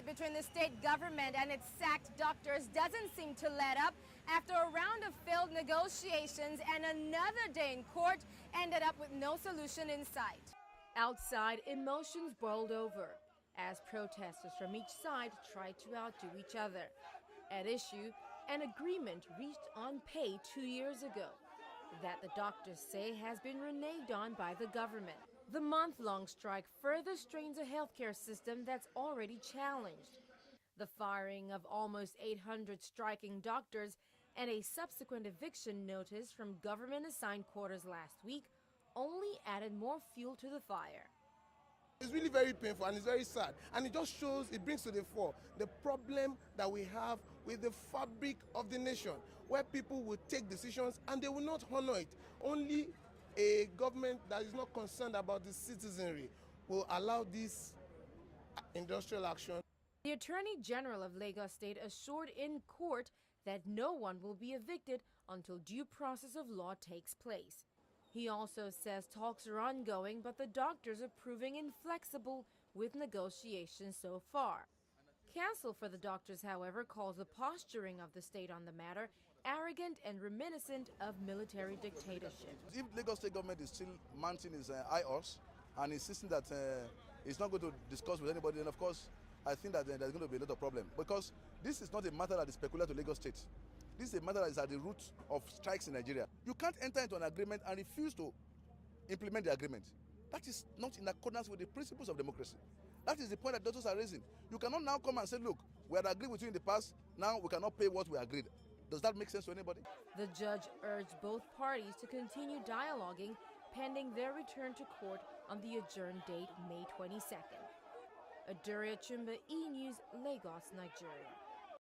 fight between the state government and its sacked doctors doesn't seem to let up after a round of failed negotiations and another day in court ended up with no solution in sight. Outside, emotions boiled over as protesters from each side tried to outdo each other. At issue, an agreement reached on pay 2 years ago that the doctors say has been reneged on by the government. The month-long strike further strains a healthcare system that's already challenged. The firing of almost 800 striking doctors and a subsequent eviction notice from government-assigned quarters last week only added more fuel to the fire. It's really very painful and it's very sad, and it just shows, it brings to the fore the problem that we have with the fabric of the nation, where people will take decisions and they will not honor it. Only a government that is not concerned about the citizenry will allow this industrial action. The Attorney General of Lagos State assured in court that no one will be evicted until due process of law takes place. He also says talks are ongoing, but the doctors are proving inflexible with negotiations so far. Counsel for the doctors, however, calls the posturing of the state on the matter arrogant and reminiscent of military dictatorship. If Lagos State government is still mounting his eye horse and insisting that it's not going to discuss with anybody, then of course I think that there's going to be a lot of problem, because this is not a matter that is peculiar to Lagos State. This is a matter that is at the root of strikes in Nigeria. You can't enter into an agreement and refuse to implement the agreement. That is not in accordance with the principles of democracy. That is the point that doctors are raising. You cannot now come and say, look, we had agreed with you in the past, now we cannot pay what we agreed. Does that make sense to anybody? The judge urged both parties to continue dialoguing pending their return to court on the adjourned date, May 22nd. Aduria Chumba, E! News, Lagos, Nigeria.